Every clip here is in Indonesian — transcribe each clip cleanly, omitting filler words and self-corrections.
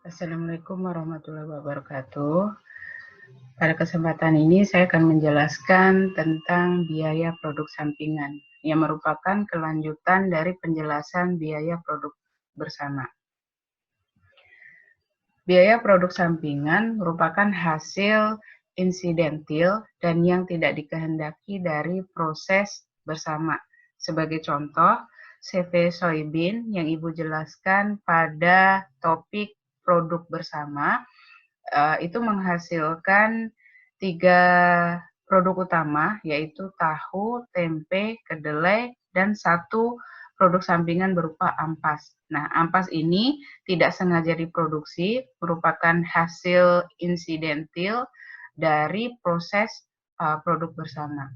Assalamualaikum warahmatullahi wabarakatuh. Pada kesempatan ini saya akan menjelaskan tentang biaya produk sampingan yang merupakan kelanjutan dari penjelasan biaya produk bersama. Biaya produk sampingan merupakan hasil insidentil dan yang tidak dikehendaki dari proses bersama. Sebagai contoh, CV soybean yang Ibu jelaskan pada topik produk bersama itu menghasilkan 3 produk utama, yaitu tahu, tempe, kedelai, dan 1 produk sampingan berupa ampas. Nah, ampas ini tidak sengaja diproduksi, merupakan hasil insidentil dari proses produk bersama.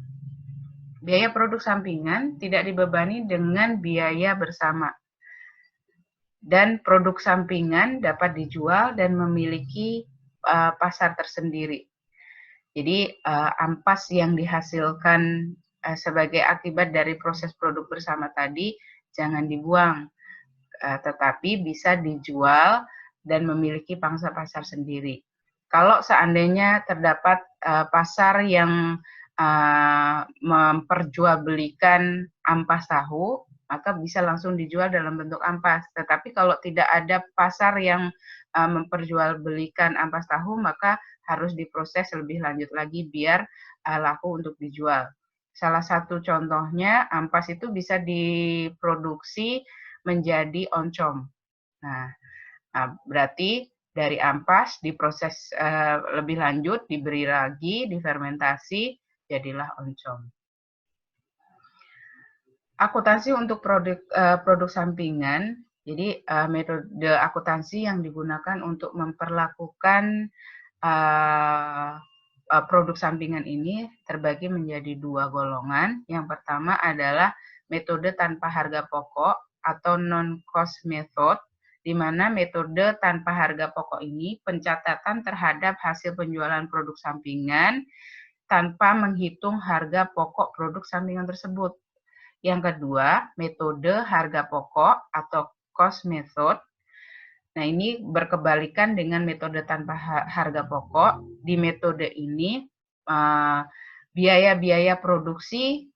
Biaya produk sampingan tidak dibebani dengan biaya bersama, dan produk sampingan dapat dijual dan memiliki pasar tersendiri. Jadi ampas yang dihasilkan sebagai akibat dari proses produk bersama tadi jangan dibuang, tetapi bisa dijual dan memiliki pangsa pasar sendiri. Kalau seandainya terdapat pasar yang memperjualbelikan ampas tahu, maka bisa langsung dijual dalam bentuk ampas. Tetapi kalau tidak ada pasar yang memperjualbelikan ampas tahu, maka harus diproses lebih lanjut lagi biar laku untuk dijual. Salah satu contohnya, ampas itu bisa diproduksi menjadi oncom. Nah, berarti dari ampas diproses lebih lanjut, diberi lagi, difermentasi, jadilah oncom. Akuntansi untuk produk sampingan, jadi metode akuntansi yang digunakan untuk memperlakukan produk sampingan ini terbagi menjadi 2 golongan. Yang pertama adalah metode tanpa harga pokok atau non-cost method, di mana metode tanpa harga pokok ini pencatatan terhadap hasil penjualan produk sampingan tanpa menghitung harga pokok produk sampingan tersebut. Yang kedua, metode harga pokok atau cost method. Nah, ini berkebalikan dengan metode tanpa harga pokok. Di metode ini, biaya-biaya produksi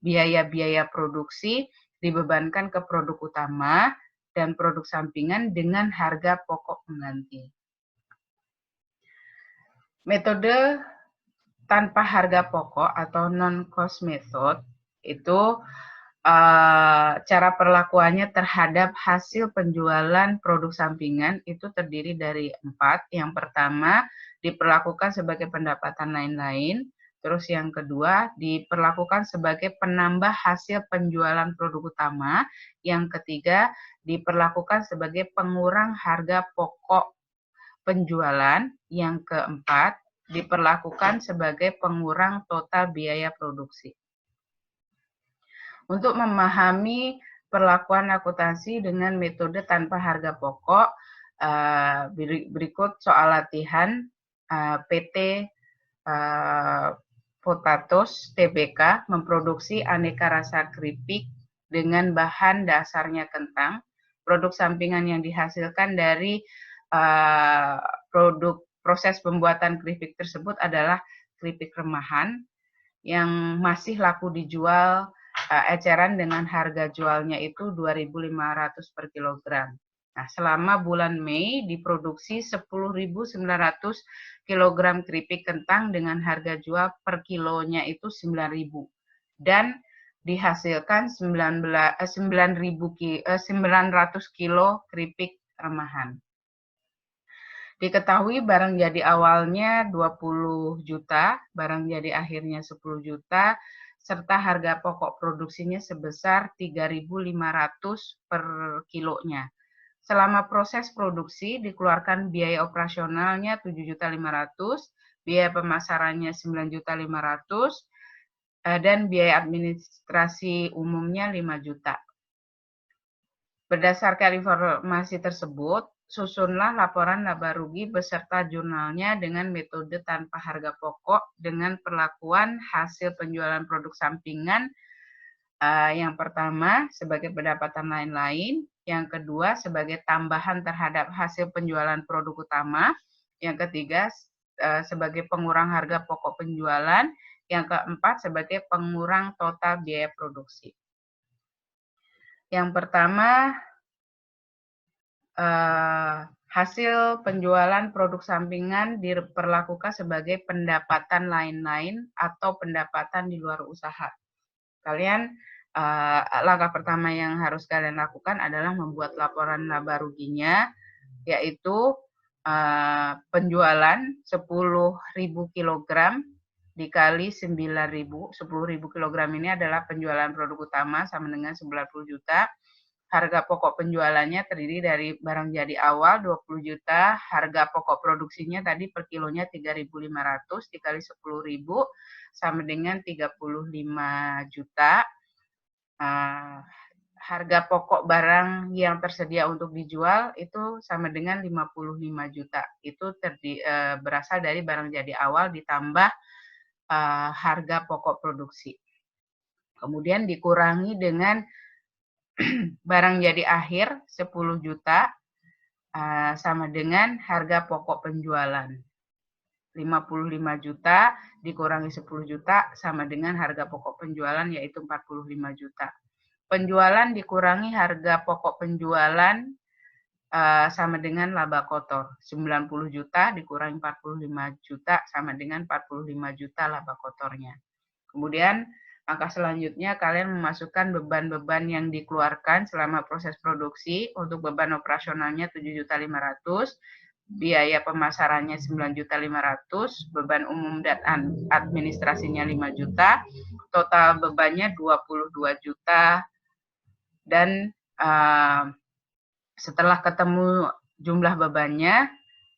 biaya-biaya produksi dibebankan ke produk utama dan produk sampingan dengan harga pokok pengganti. Metode tanpa harga pokok atau non-cost method itu cara perlakuannya terhadap hasil penjualan produk sampingan itu terdiri dari 4. Yang pertama, diperlakukan sebagai pendapatan lain-lain. Terus yang kedua, diperlakukan sebagai penambah hasil penjualan produk utama. Yang ketiga, diperlakukan sebagai pengurang harga pokok penjualan. Yang keempat, diperlakukan sebagai pengurang total biaya produksi. Untuk memahami perlakuan akuntansi dengan metode tanpa harga pokok, berikut soal latihan PT Potatoes Tbk memproduksi aneka rasa keripik dengan bahan dasarnya kentang. Produk sampingan yang dihasilkan dari produk proses pembuatan keripik tersebut adalah keripik remahan yang masih laku dijual eceran dengan harga jualnya itu 2.500 per kilogram. Nah, selama bulan Mei diproduksi 10.900 kilogram keripik kentang dengan harga jual per kilonya itu 9.000 dan dihasilkan 900 kilo keripik remahan. Diketahui barang jadi awalnya 20 juta, barang jadi akhirnya 10 juta, serta harga pokok produksinya sebesar 3.500 per kilonya. Selama proses produksi dikeluarkan biaya operasionalnya 7.500.000, biaya pemasarannya 9.500.000, dan biaya administrasi umumnya 5 juta. Berdasarkan informasi tersebut, susunlah laporan laba rugi beserta jurnalnya dengan metode tanpa harga pokok dengan perlakuan hasil penjualan produk sampingan yang pertama sebagai pendapatan lain-lain, Yang kedua, sebagai tambahan terhadap hasil penjualan produk utama. Yang ketiga, sebagai pengurang harga pokok penjualan. Yang keempat, sebagai pengurang total biaya produksi. Yang pertama, hasil penjualan produk sampingan diperlakukan sebagai pendapatan lain-lain atau pendapatan di luar usaha. Kalian, langkah pertama yang harus kalian lakukan adalah membuat laporan laba ruginya, yaitu penjualan 10.000 kilogram dikali 9.000. 10.000 kilogram ini adalah penjualan produk utama sama dengan 90 juta. Harga pokok penjualannya terdiri dari barang jadi awal 20 juta, harga pokok produksinya tadi per kilonya 3.500 dikali 10.000 sama dengan 35 juta. Harga pokok barang yang tersedia untuk dijual itu sama dengan 55 juta. Itu berasal dari barang jadi awal ditambah harga pokok produksi. Kemudian dikurangi dengan barang jadi akhir 10 juta sama dengan harga pokok penjualan. 55 juta dikurangi 10 juta sama dengan harga pokok penjualan yaitu 45 juta. Penjualan dikurangi harga pokok penjualan sama dengan laba kotor. 90 juta dikurangi 45 juta sama dengan 45 juta laba kotornya. Kemudian langkah selanjutnya kalian memasukkan beban-beban yang dikeluarkan selama proses produksi. Untuk beban operasionalnya 7.500.000, biaya pemasarannya 9.500.000, beban umum dan administrasinya 5 juta, total bebannya 22 juta. Dan setelah ketemu jumlah bebannya,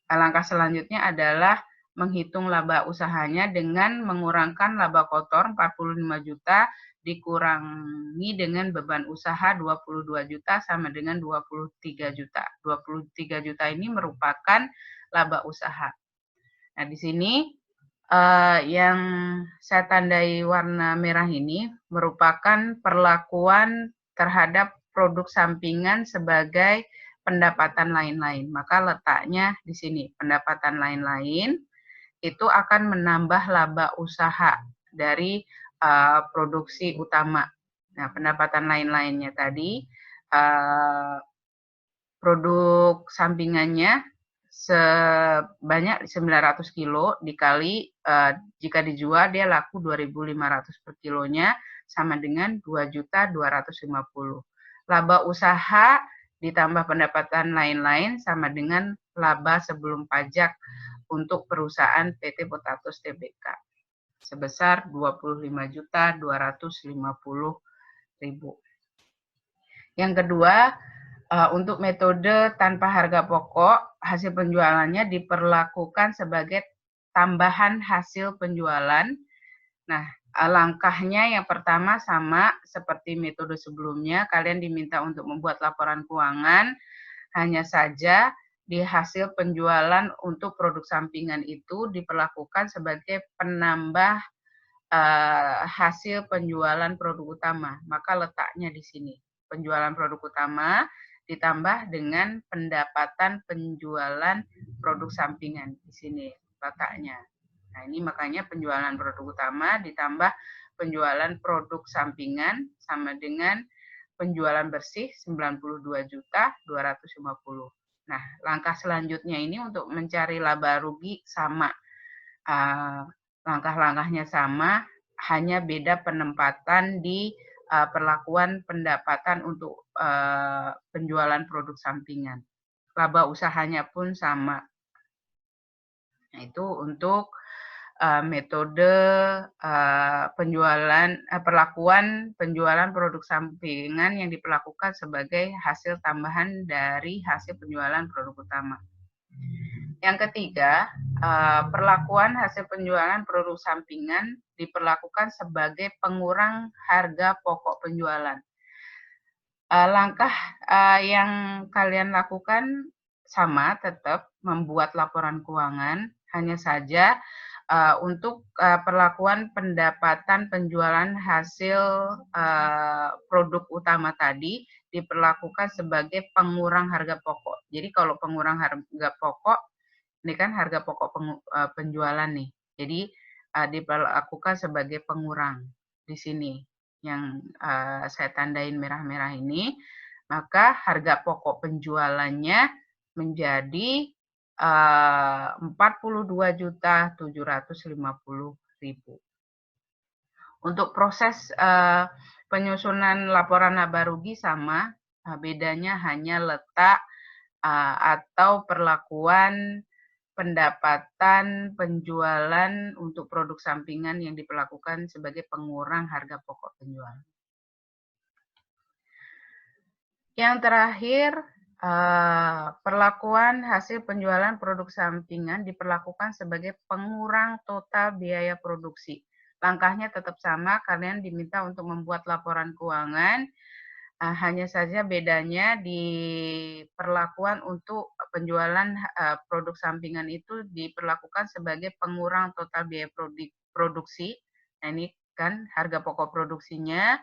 langkah selanjutnya adalah menghitung laba usahanya dengan mengurangkan laba kotor 45 juta dikurangi dengan beban usaha 22 juta sama dengan 23 juta. 23 juta ini merupakan laba usaha. Nah, di sini yang saya tandai warna merah ini merupakan perlakuan terhadap produk sampingan sebagai pendapatan lain-lain. Maka letaknya di sini, pendapatan lain-lain itu akan menambah laba usaha dari produksi utama. Nah, pendapatan lain-lainnya tadi, produk sampingannya sebanyak 900 kilo dikali jika dijual dia laku 2.500 per kilonya sama dengan 2.250. Laba usaha ditambah pendapatan lain-lain sama dengan laba sebelum pajak untuk perusahaan PT Potatos Tbk sebesar 25.250.000. Yang kedua, untuk metode tanpa harga pokok, hasil penjualannya diperlakukan sebagai tambahan hasil penjualan. Nah, langkahnya yang pertama sama seperti metode sebelumnya, kalian diminta untuk membuat laporan keuangan, hanya saja di hasil penjualan untuk produk sampingan itu diperlakukan sebagai penambah hasil penjualan produk utama. Maka letaknya di sini, penjualan produk utama ditambah dengan pendapatan penjualan produk sampingan. Di sini letaknya. Nah, ini makanya penjualan produk utama ditambah penjualan produk sampingan sama dengan penjualan bersih 92.250.000. Nah, langkah selanjutnya ini untuk mencari laba rugi sama. Langkah-langkahnya sama, hanya beda penempatan di perlakuan pendapatan untuk penjualan produk sampingan. Laba usahanya pun sama. Nah, itu untuk metode perlakuan penjualan produk sampingan yang diperlakukan sebagai hasil tambahan dari hasil penjualan produk utama. Yang ketiga, perlakuan hasil penjualan produk sampingan diperlakukan sebagai pengurang harga pokok penjualan. Langkah yang kalian lakukan sama, tetap membuat laporan keuangan, hanya saja untuk perlakuan pendapatan penjualan hasil produk utama tadi diperlakukan sebagai pengurang harga pokok. Jadi kalau pengurang harga pokok, ini kan harga pokok penjualan nih. Jadi diperlakukan sebagai pengurang di sini yang saya tandain merah-merah ini. Maka harga pokok penjualannya menjadi 42.750.000. Untuk proses penyusunan laporan laba rugi sama, bedanya hanya letak atau perlakuan pendapatan penjualan untuk produk sampingan yang diperlakukan sebagai pengurang harga pokok penjualan. Yang terakhir, perlakuan hasil penjualan produk sampingan diperlakukan sebagai pengurang total biaya produksi. Langkahnya tetap sama, kalian diminta untuk membuat laporan keuangan, hanya saja bedanya di perlakuan untuk penjualan produk sampingan itu diperlakukan sebagai pengurang total biaya produksi. Nah, ini kan harga pokok produksinya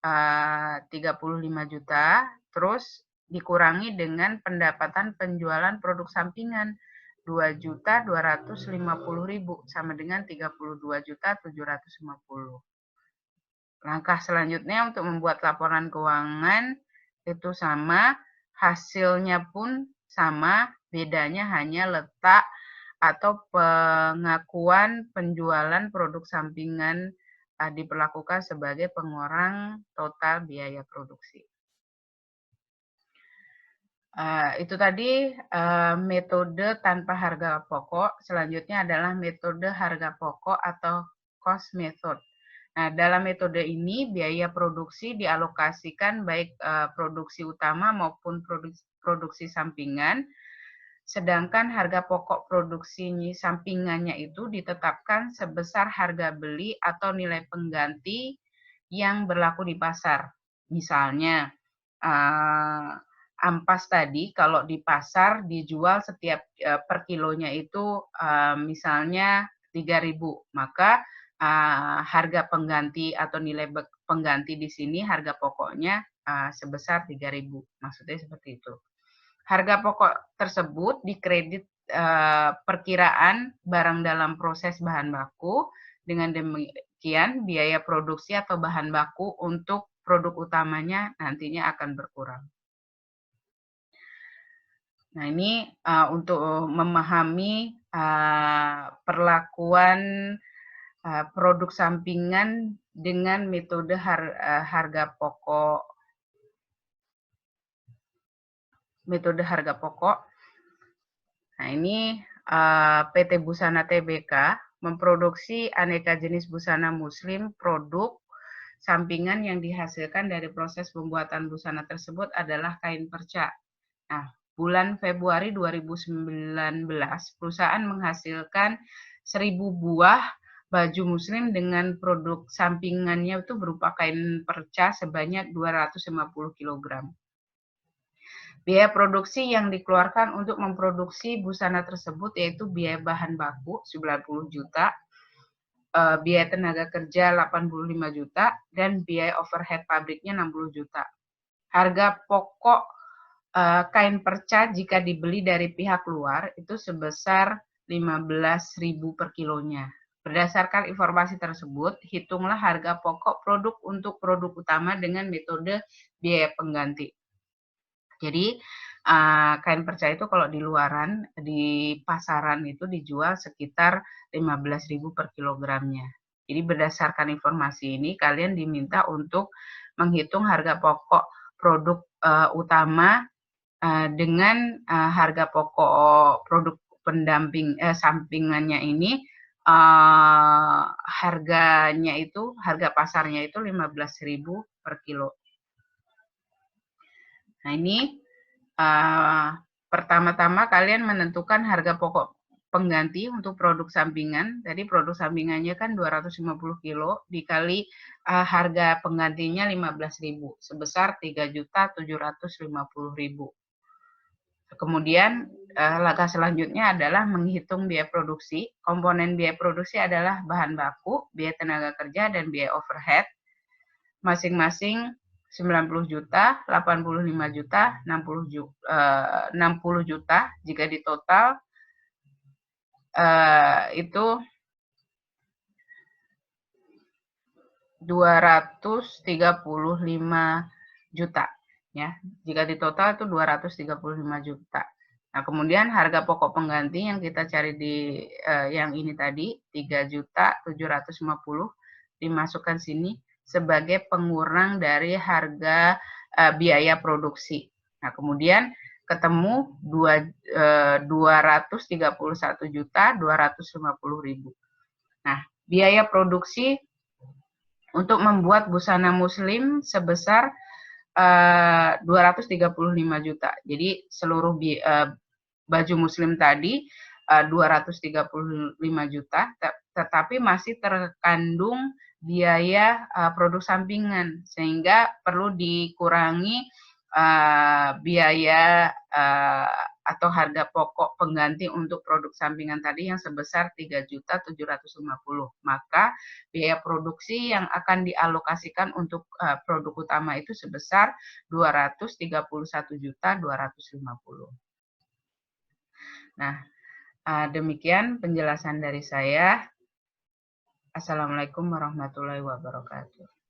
35 juta, terus dikurangi dengan pendapatan penjualan produk sampingan 2.250.000 sama dengan 32.750. Langkah selanjutnya untuk membuat laporan keuangan itu sama, hasilnya pun sama, bedanya hanya letak atau pengakuan penjualan produk sampingan diperlakukan sebagai pengurang total biaya produksi. Itu tadi metode tanpa harga pokok. Selanjutnya adalah metode harga pokok atau cost method. Nah, dalam metode ini biaya produksi dialokasikan baik produksi utama maupun produksi sampingan, sedangkan harga pokok produksi sampingannya itu ditetapkan sebesar harga beli atau nilai pengganti yang berlaku di pasar. Misalnya, ampas tadi kalau di pasar dijual setiap per kilonya itu misalnya 3.000, maka harga pengganti atau nilai pengganti di sini harga pokoknya sebesar 3.000. Maksudnya seperti itu. Harga pokok tersebut dikredit perkiraan barang dalam proses bahan baku. Dengan demikian biaya produksi atau bahan baku untuk produk utamanya nantinya akan berkurang. Nah, ini untuk memahami perlakuan produk sampingan dengan metode harga pokok. Metode harga pokok. Nah, ini PT Busana Tbk memproduksi aneka jenis busana muslim. Produk sampingan yang dihasilkan dari proses pembuatan busana tersebut adalah kain perca. Nah, bulan Februari 2019, perusahaan menghasilkan 1.000 buah baju muslim dengan produk sampingannya itu berupa kain perca sebanyak 250 kg. Biaya produksi yang dikeluarkan untuk memproduksi busana tersebut yaitu biaya bahan baku 90 juta, biaya tenaga kerja 85 juta, dan biaya overhead pabriknya 60 juta. Harga pokok kain perca jika dibeli dari pihak luar itu sebesar 15.000 per kilonya. Berdasarkan informasi tersebut, hitunglah harga pokok produk untuk produk utama dengan metode biaya pengganti. Jadi kain perca itu kalau di luaran, di pasaran itu dijual sekitar 15.000 per kilogramnya. Jadi berdasarkan informasi ini, kalian diminta untuk menghitung harga pokok produk utama dengan harga pokok produk pendamping sampingannya ini, harganya itu, harga pasarnya itu 15.000 per kilo. Nah, ini pertama-tama kalian menentukan harga pokok pengganti untuk produk sampingan. Tadi produk sampingannya kan 250 kilo dikali harga penggantinya 15.000 sebesar 3.750.000. Kemudian langkah selanjutnya adalah menghitung biaya produksi. Komponen biaya produksi adalah bahan baku, biaya tenaga kerja, dan biaya overhead. Masing-masing 90 juta, 85 juta, 60 juta. Jika di total itu 235 juta ya. Jika di total itu 235 juta. Nah, kemudian harga pokok pengganti yang kita cari di yang ini tadi 3.750 dimasukkan sini sebagai pengurang dari harga biaya produksi. Nah, kemudian ketemu 231.250.000. Nah, biaya produksi untuk membuat busana muslim sebesar 235 juta. Jadi seluruh baju muslim tadi 235 juta, tetapi masih terkandung biaya produk sampingan, sehingga perlu dikurangi biaya atau harga pokok pengganti untuk produk sampingan tadi yang sebesar 3.750. Maka biaya produksi yang akan dialokasikan untuk produk utama itu sebesar 231.250. Nah, demikian penjelasan dari saya. Assalamualaikum warahmatullahi wabarakatuh.